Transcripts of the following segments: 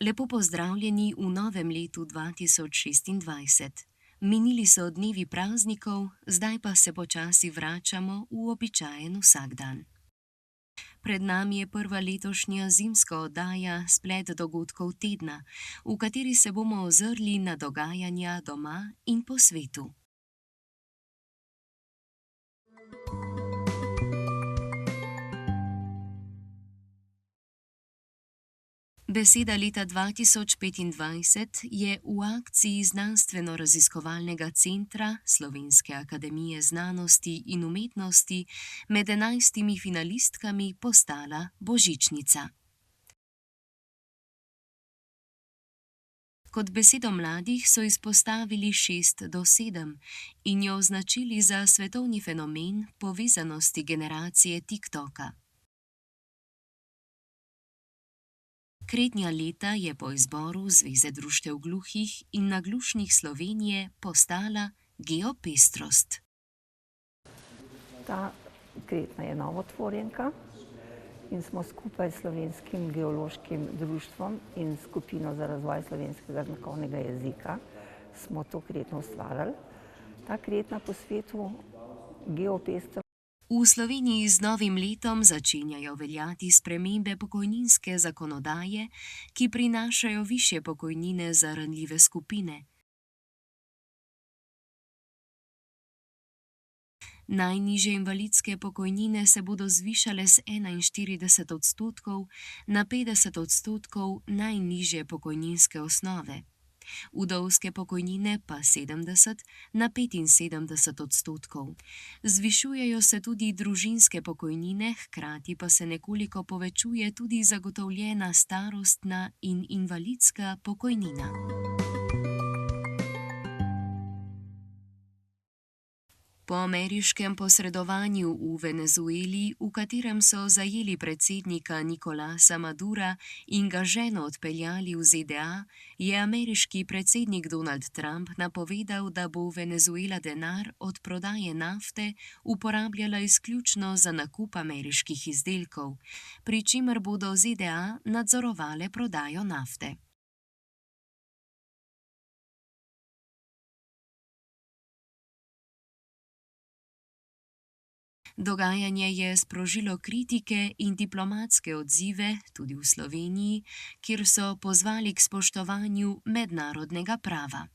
Lepo pozdravljeni v novem letu 2026. Minili so dnevi praznikov, zdaj pa se počasi vračamo v običajen vsakdan. Pred nami je prva letošnja zimska oddaja Splet dogodkov tedna, v kateri se bomo ozrli na dogajanja doma in po svetu. Beseda leta 2025 je v akciji Znanstveno-raziskovalnega centra Slovenske akademije znanosti in umetnosti med 11 finalistkami postala božičnica. Kot besedo mladih so izpostavili 6 do 7 in jo označili za svetovni fenomen povezanosti generacije TikToka. Kretnja leta je po izboru Zveze društev gluhih in naglušnih Slovenije postala geopestrost. Ta kretnja je novotvorjenka in smo skupaj s Slovenskim geološkim društvom in skupino za razvoj slovenskega znakovnega jezika smo to kretnjo ustvarjali. Ta kretnja po svetu geopestrost. V Sloveniji z novim letom začenjajo veljati spremembe pokojninske zakonodaje, ki prinašajo višje pokojnine za ranljive skupine. Najnižje invalidske pokojnine se bodo zvišale z 41 odstotkov na 50 odstotkov najnižje pokojninske osnove. Vdovske pokojnine pa 70 na 75 odstotkov. Zvišujejo se tudi družinske pokojnine, hkrati pa se nekoliko povečuje tudi zagotovljena starostna in invalidska pokojnina. Po ameriškem posredovanju v Venezueli, v katerem so zajeli predsednika Nicolasa Madura in ga ženo odpeljali v ZDA, je ameriški predsednik Donald Trump napovedal, da bo Venezuela denar od prodaje nafte uporabljala izključno za nakup ameriških izdelkov, pri čemer bodo ZDA nadzorovale prodajo nafte. Dogajanje je sprožilo kritike in diplomatske odzive tudi v Sloveniji, kjer so pozvali k spoštovanju mednarodnega prava.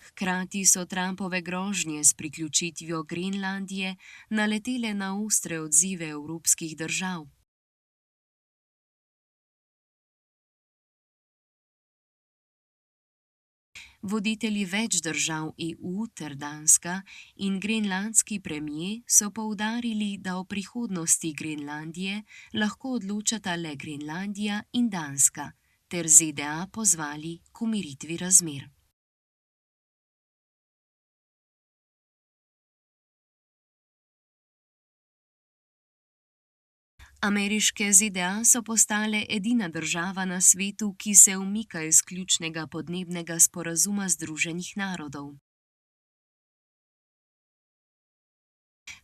Hkrati so Trumpove grožnje s priključitvijo Grenlandije naletele na ostre odzive evropskih držav. Voditelji več držav EU ter Danska in grenlandski premier so poudarili, da o prihodnosti Grenlandije lahko odločata le Grenlandija in Danska, ter ZDA pozvali k umiritvi razmer. Ameriške ZDA so postale edina država na svetu, ki se umika iz ključnega podnebnega sporazuma Združenih narodov.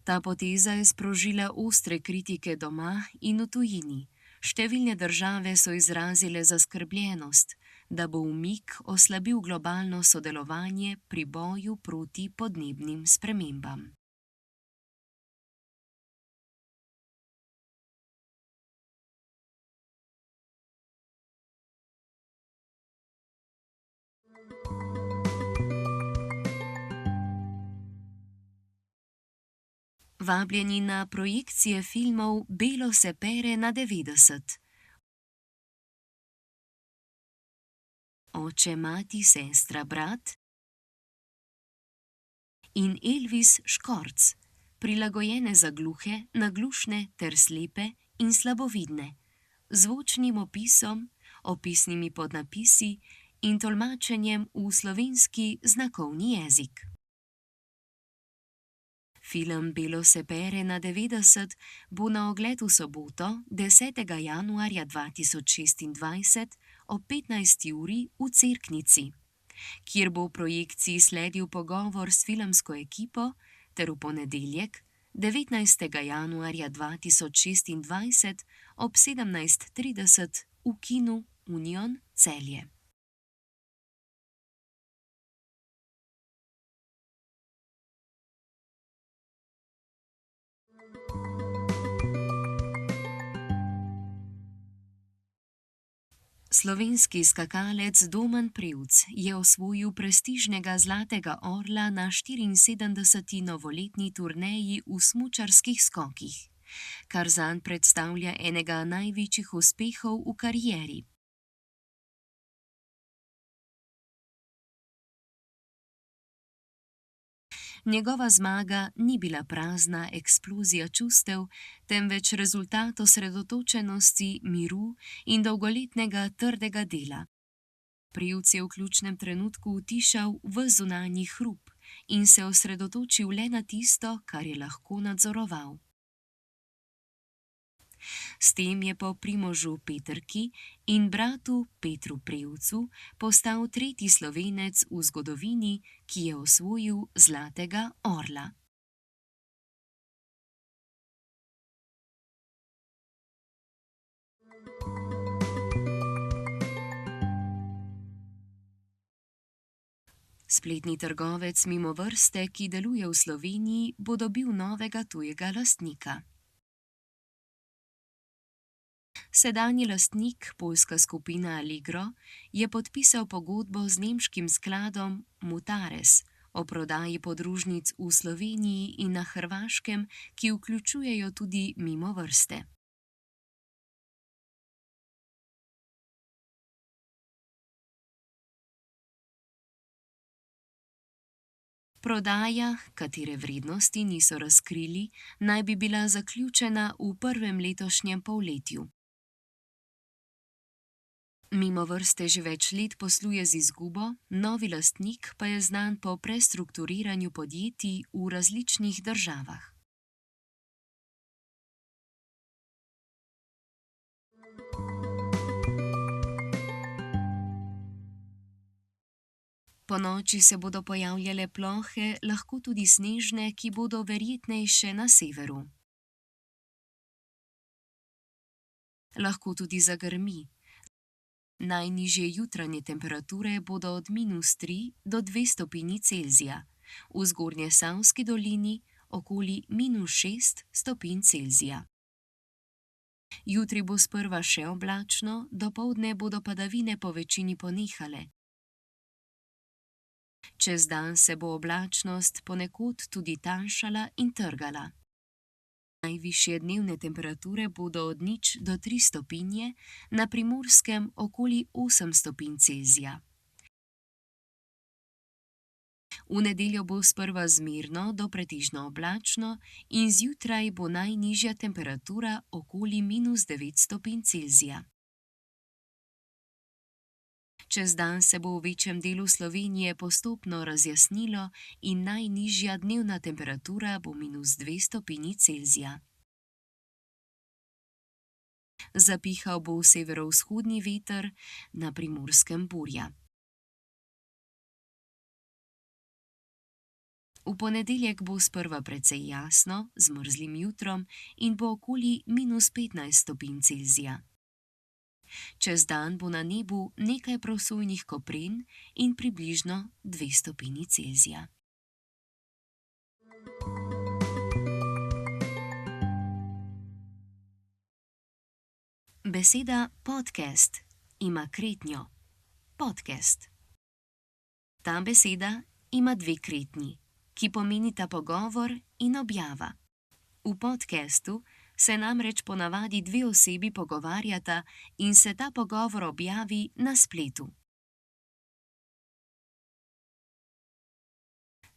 Ta poteza je sprožila ostre kritike doma in v tujini. Številne države so izrazile zaskrbljenost, da bo umik oslabil globalno sodelovanje pri boju proti podnebnim spremembam. Vabljeni na projekcije filmov Belo se pere na 90. Oče, mati, sestra, brat in Elvis Škorc, prilagojene za gluhe, naglušne ter slepe in slabovidne, zvočnim opisom, opisnimi podnapisi in tolmačenjem v slovenski znakovni jezik. Film Belo se pere na 90 bo na ogled v soboto, 10. januarja 2026 ob 15. uri v Cerknici, kjer bo v projekciji sledil pogovor s filmsko ekipo ter v ponedeljek, 19. januarja 2026 ob 17:30 v kinu Union Celje. Slovenski skakalec Domen Prevc je osvojil prestižnega zlatega orla na 74. novoletni turneji v smučarskih skokih, kar zanj predstavlja enega največjih uspehov v karieri. Njegova zmaga ni bila prazna eksplozija čustev, temveč rezultat osredotočenosti, miru in dolgoletnega trdega dela. Prevc je v ključnem trenutku utišal ves zunanji hrup in se osredotočil le na tisto, kar je lahko nadzoroval. S tem je po Primožu Peterki in bratu Petru Prevcu postal tretji Slovenec v zgodovini, ki je osvojil zlatega orla. Spletni trgovec Mimovrste, ki deluje v Sloveniji, bo dobil novega tujega lastnika. Sedanji lastnik, poljska skupina Allegro, je podpisal pogodbo z nemškim skladom Mutares o prodaji podružnic v Sloveniji in na Hrvaškem, ki vključujejo tudi Mimovrste. Prodaja, katere vrednosti niso razkrili, naj bi bila zaključena v prvem letošnjem polletju. Mimovrste že več let posluje z izgubo, novi lastnik pa je znan po prestrukturiranju podjetij v različnih državah. Ponoči se bodo pojavljale plohe, lahko tudi snežne, ki bodo verjetnejše na severu. Lahko tudi zagrmi. Najnižje jutranje temperature bodo od -3 do 2 stopinji Celzija, v Zgornjesavski dolini okoli -6 stopinj Celzija. Jutri bo sprva še oblačno, dopoldne bodo padavine po večini ponehale. Čez dan se bo oblačnost ponekod tudi tanjšala in trgala. Najvišje dnevne temperature bodo od 0 do 3 stopinje, na Primorskem okoli 8 stopinj Celzija. V nedeljo bo sprva zmerno do pretežno oblačno in zjutraj bo najnižja temperatura okoli -9 stopinj Celzija. Čez dan se bo v večjem delu Slovenije postopno razjasnilo in najnižja dnevna temperatura bo -2 stopinji Celzija. Zapihal bo severovzhodni veter, na Primorskem burja. V ponedeljek bo sprva precej jasno, z mrzlim jutrom in bo okoli -15 stopinj Celzija. Čez dan bo na nebu nekaj prosojnih kopren in približno 2 stopinji Celzija. Beseda podcast ima kretnjo podcast. Ta beseda ima 2 kretnji, ki pomenita pogovor in objava. V podcastu se namreč ponavadi 2 osebi pogovarjata in se ta pogovor objavi na spletu.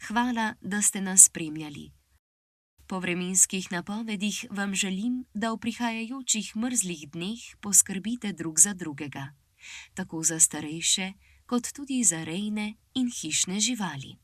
Hvala, da ste nas spremljali. Po vremenskih napovedih vam želim, da v prihajajočih mrzlih dneh poskrbite drug za drugega, tako za starejše, kot tudi za rejne in hišne živali.